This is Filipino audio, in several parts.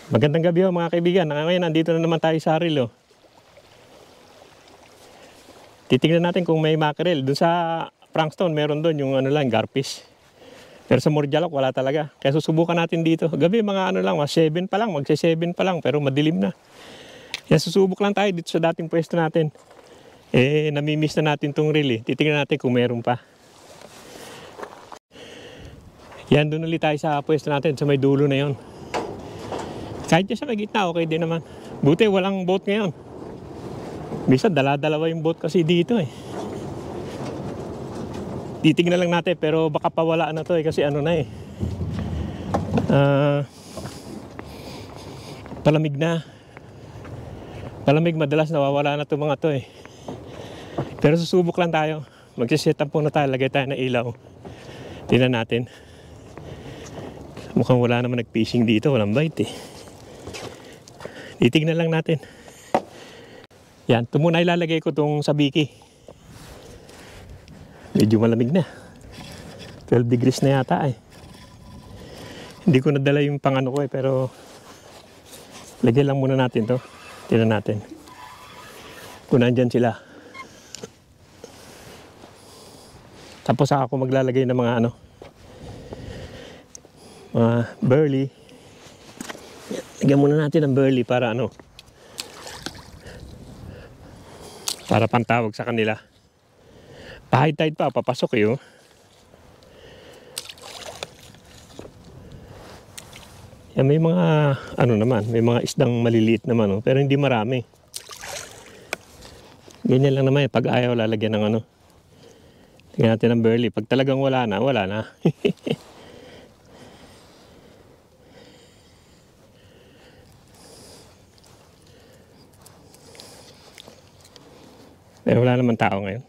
Magandang gabi ho mga kaibigan. Ngayon nandito na naman tayo sa Haril. Titingnan natin kung may mackerel. Doon sa Frankston meron doon yung ano lang, garfish. Pero sa Morjalok wala talaga. Kaya susubukan natin dito. Gabi mga ano lang, mga 7 pa lang, magse-7 pa lang pero madilim na. Kaya susubok lang tayo dito sa dating pwesto natin. Namimiss na natin tong reel. Titingnan natin kung meron pa. Yan, doon ulit tayo sa pwesto natin sa may dulo na yon. Kahit dyan sa may gitna, okay din naman. Buti walang boat ngayon. Bisa dala-dalawa yung boat kasi dito eh. Titignan lang natin pero baka pawala na to eh kasi ano na eh. Palamig na. Palamig, madalas nawawala na to mga to eh. Pero susubok lang tayo. Magsiset up muna tayo, lagay tayo ng ilaw. Tingnan natin. Mukhang wala naman nag-fishing dito, walang bite eh. Titignan lang natin. Yan, ito muna ilalagay ko itong sabiki. Medyo malamig na. 12 degrees na yata eh. Hindi ko nadala yung pangano ko eh, pero lagay lang muna natin to. Tignan natin. Kung nandyan sila. Tapos ako maglalagay ng mga ano, mga burley. Lagyan muna natin ng burley para ano, para pantawag sa kanila. Pa-high tide pa, papasok eh oh. Yan, may mga ano naman, may mga isdang maliliit naman oh, pero hindi marami. Ganyan lang naman eh, pag ayaw lalagyan ng ano. Tingnan natin ng burley, pag talagang wala na, wala na. Pero wala naman tao ngayon.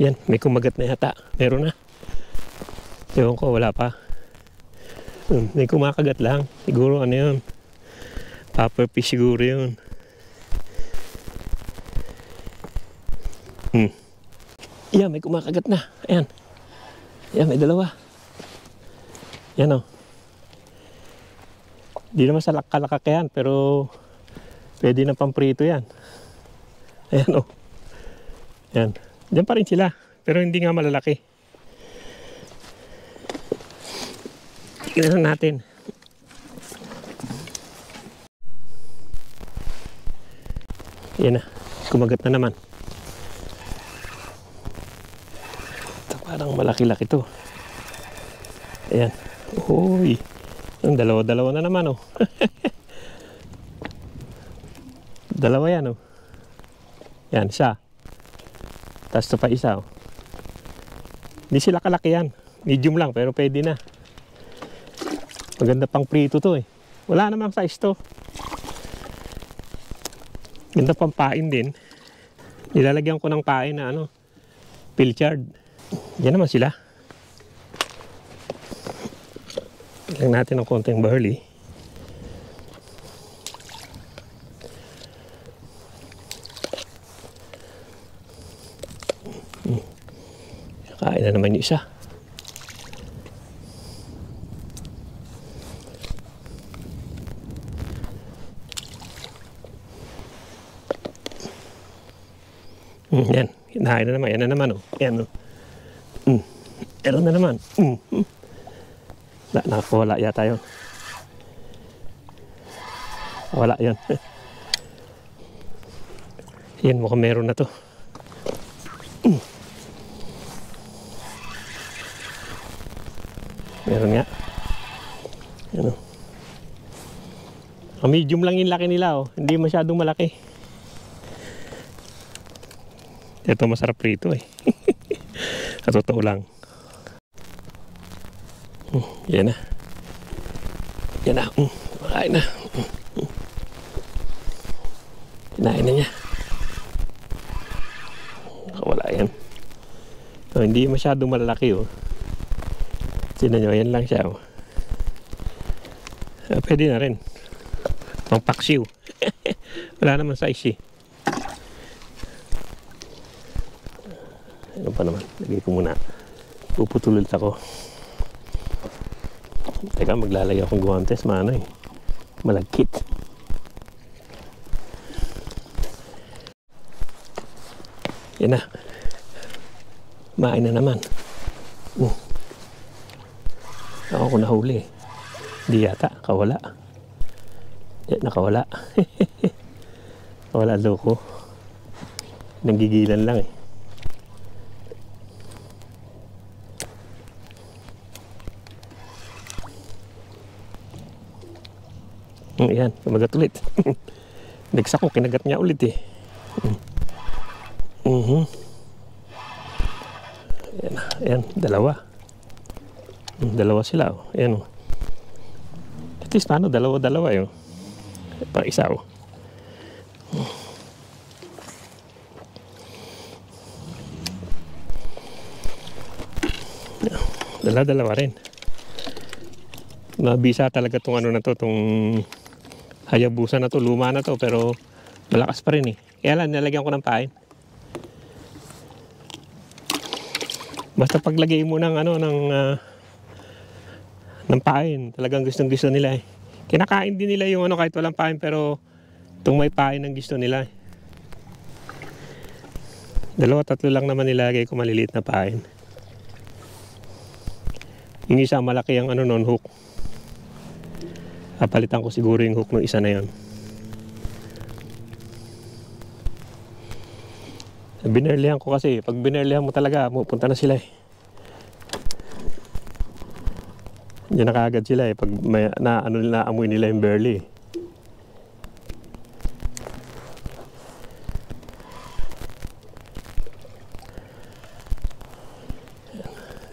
Yan, may kumagat na yata. Meron na. Ewan ko, wala pa. May kumakagat lang. Siguro ano yun. Pufferfish siguro yun. Yan, may kumakagat na. Ayan. Yan, may dalawa. Yan o. Di naman sa kalakakihan, pero pwede na pamprito yan. Ayan o. Yan. Diyan pa rin sila. Pero hindi nga malalaki. Tignan natin. Yan na. Kumagat na naman. Ito parang malaki-laki to. Ayan. Uy. Yung dalawa-dalawa na naman oh. Dalawa yan oh. Yan, isa. Tapos ito pa isa oh. Hindi sila kalaki yan. Medium lang pero pwede na. Maganda pang prito to eh. Wala namang size to. Ganda pang pain din. Nilalagyan ko ng pain na ano, pilchard. Yan naman sila. Lagyan natin ng konting burley. Kain na naman yung isa. Yan, hinahain na naman. Yan na naman oh. Yan oh. Meron na naman. Nakawala yata yun. Wala yun. Yan, mukhang meron na to. Meron nga. Yan oh. Medium lang yung laki nila oh. Hindi masyadong malaki. Ito masarap prito eh. Sa totoo lang. Yan na. Yan na. Makain na. Kinain na niya. Wala yan. So, hindi masyadong malaki oh. Tignan nyo, yan lang siya oh. Pwede na rin. Pang paksiw. Wala naman size eh. Ano pa naman? Lagay ko muna. Puputulit ako. Teka, maglalagay akong guwantes, mano eh. Malagkit. Yan na. Main na naman. Ako kung nahuli. Di yata, kawala. Nakawala. Wala, loko. Nanggigilan lang eh. Ayan, kumagat ulit. Next ako, kinagat niya ulit eh. Ayan, dalawa. Dalawa sila oh. Ayan oh. At least paano, dalawa-dalawa yun. Para isa oh. Dalawa rin. Nabisa talaga tong ano na to, tong Hayabusa na to, luma na to, pero malakas pa rin eh. Kaya lang, nalagyan ko ng pain. Basta paglagay mo ng ano, ng pain, talagang gustong gusto nila eh. Kinakain din nila yung ano kahit walang pain, pero itong may pain ang gusto nila eh. 2-3 lang naman nilagay ko maliliit na pain. Yung isa malaki ang ano non hook. Papalitan ko siguro yung hook ng isa na yon. Binerlihan ko kasi, pag binerlihan mo talaga, pupunta na sila eh. Diyan na kaagad sila eh, pag may, naamoy nila yung burley.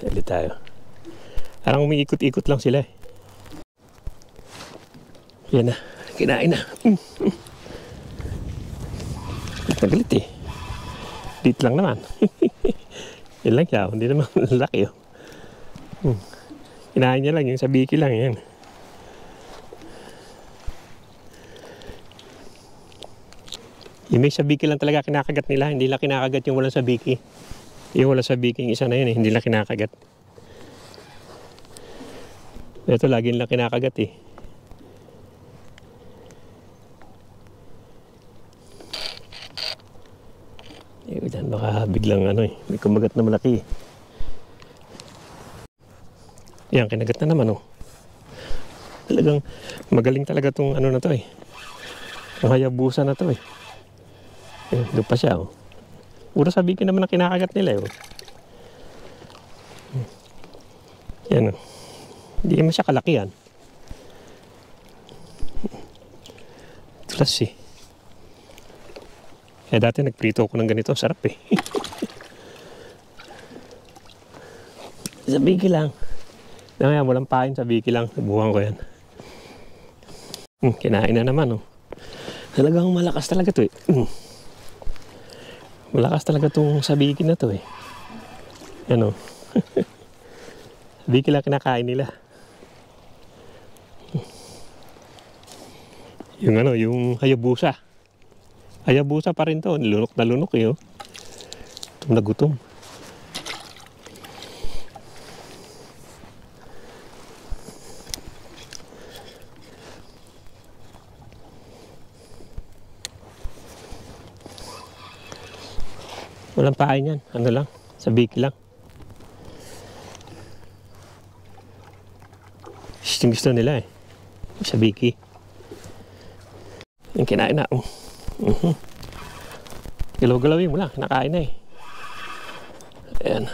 Ulit tayo. Parang umiikot-ikot lang sila eh. Yan na, kinain na. Nagalit eh. Dit lang naman. Yan lang siya, hindi naman laki oh. Kinain niya lang, yung sabiki lang yan. Yung may sabiki lang talaga kinakagat nila, hindi lang kinakagat yung walang sabiki. Yung walang sabiki, yung isa na yun eh, hindi lang kinakagat. Ito, lagi lang kinakagat eh. Yan, baka biglang ano eh, may kumagat na malaki. Yan, kinagat na naman oh. Talagang magaling talaga tong ano na to eh. Ang Hayabusa na to eh. Doon pa siya oh. Puro sabihin naman na kinakagat nila eh oh. Yan oh. Hindi naman siya kalaki yan. Tulas eh. Kaya dati nagprito ko ng ganito, sarap eh. Sa biki lang. Ngayon, walang pain, sa biki lang. Buwan ko yan. Kinain na naman oh. Talagang malakas talaga to eh. Malakas talaga tong sa biki na to eh. Yan oh. Biki lang kinakain nila. Yung ano, yung Hayabusa. Hayabusa pa rin to, lunok na lunok eh oh. Gutom na gutom. Walang pain yan, ano lang, sabiki lang. Gusto nila eh, sabiki. Yung kinain na. Galaw-galawin mo lang, nakain na eh. Ayan.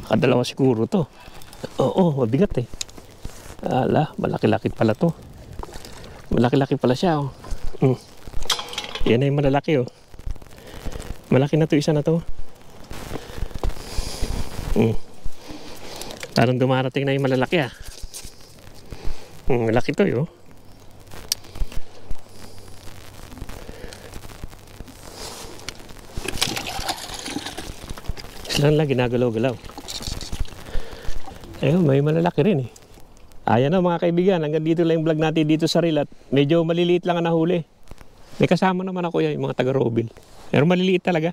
Kadalawa siguro to. Oo, mabigat eh. Ala, malaki-laki pala to. Malaki-laki pala siya oh. Yan na yung malalaki oh. Malaki na to, isa na to. Parang dumarating na yung malalaki ah. Malaki to yun. Sila lang ginagalaw-galaw. Ayun, may malalaki rin eh. Ayan na mga kaibigan, hanggang dito lang yung vlog natin dito sa reel at medyo maliliit lang ang nahuli. May kasama naman ako yan, yung mga taga-Robil. Pero maliliit talaga.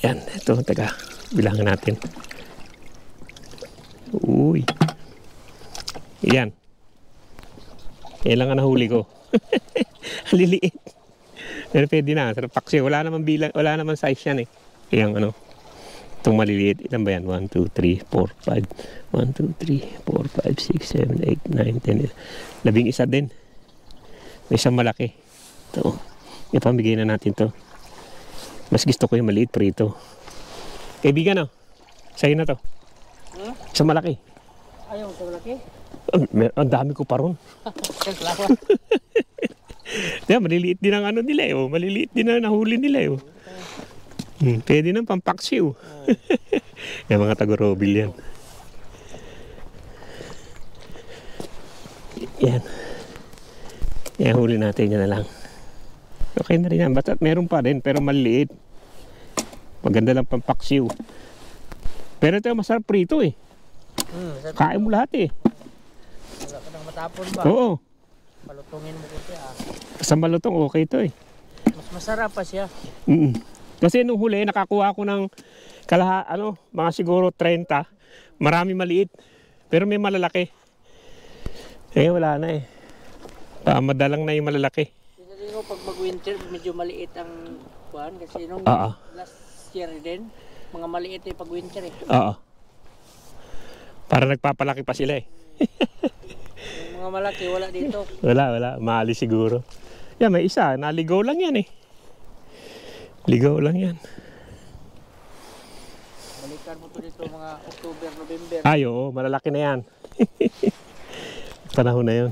Ayan, ito, taga, bilangin natin. Uy. Yan. Yan lang ang nahuli ko. Liliit. Pero pwede na. Sarap paksi. Wala naman bilang, wala naman size yan eh. Yung ano. Itong maliliit. Ilan ba yan? 1, 2, 3, 4, 5. 1, 2, 3, 4, 5, 6, 7, 8, 9, 10, 11. 11 din. May isang malaki. Ito. Ipamigay na natin to. Mas gusto ko yung maliit prito. Kaibigan, oh. Sa'yo na to. Isang malaki. Ayaw sa malaki? Ang dami ko pa ron. Diba, maliliit din ang ano nila eh. Oh. Maliliit din ang nahuli nila eh. Oh. Pwede ng pampaksiw. Yung mga taga-robil yan. Yan. Yan, huli natin yan na lang. Okay na rin yan. Basta meron pa rin pero maliliit. Maganda lang pampaksiw. Pero ito masarap prito eh. Kain mo lahat eh. Wala ka nang matapon ba? Oo. Palutungin mo kunti ah. Sa malutong okay ito eh. Mas masarap pa siya. Kasi nung huli nakakuha ko ng mga siguro 30. Marami maliit. Pero may malalaki. Eh wala na eh. Madalang na yung malalaki. Kasi ko pag mag-winter medyo maliit ang kuhan. Kasi nung last year din, mga maliit eh pag winter eh. Oo. Para nagpapalaki pa sila eh. Yung mga malaki wala dito. Wala. Maalis siguro. Yan, may isa. Naligaw lang yan eh. Ligaw lang yan. Balikan mo to dito mga October, November. Ay, oo. Malalaki na yan. Panahon na yun.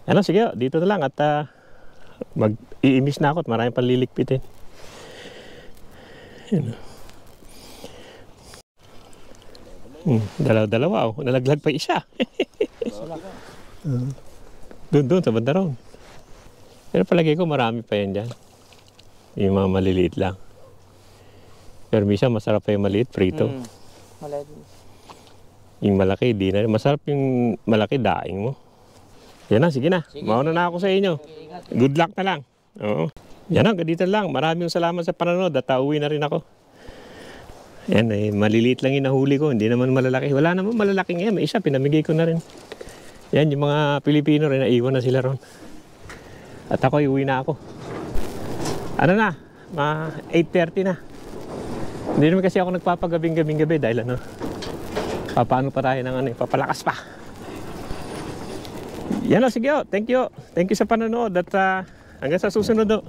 Ano, sige. Dito na lang at mag-iimis na ako at maraming panlilikpitin. Yan. Dalawa-dalawa. Oh. Nalaglag pa isa. Doon sa banda ron. Pero palagi ko marami pa yan dyan. Yung mga maliliit lang. Pero minsan masarap pa yung maliit, prito. Yung malaki, di na. Masarap yung malaki, daing mo. Yan na, sige na. Mauna na ako sa inyo. Good luck na lang. Oo. Yan na, ganito lang. Maraming salamat sa panonood at uwi na rin ako. Yan, eh, maliliit lang yung nahuli ko. Hindi naman malalaki. Wala naman malalaki ngayon. May isa, pinamigay ko na rin. Yan, yung mga Pilipino rin, naiwan na sila ron. At ako, uwi na ako. Ano na? 8:30 na. Hindi naman kasi ako nagpapagabing gabi dahil paano pa tayo ng papalakas pa. Yan o, sige o. Thank you. Thank you sa panonood at hanggang sa susunod o.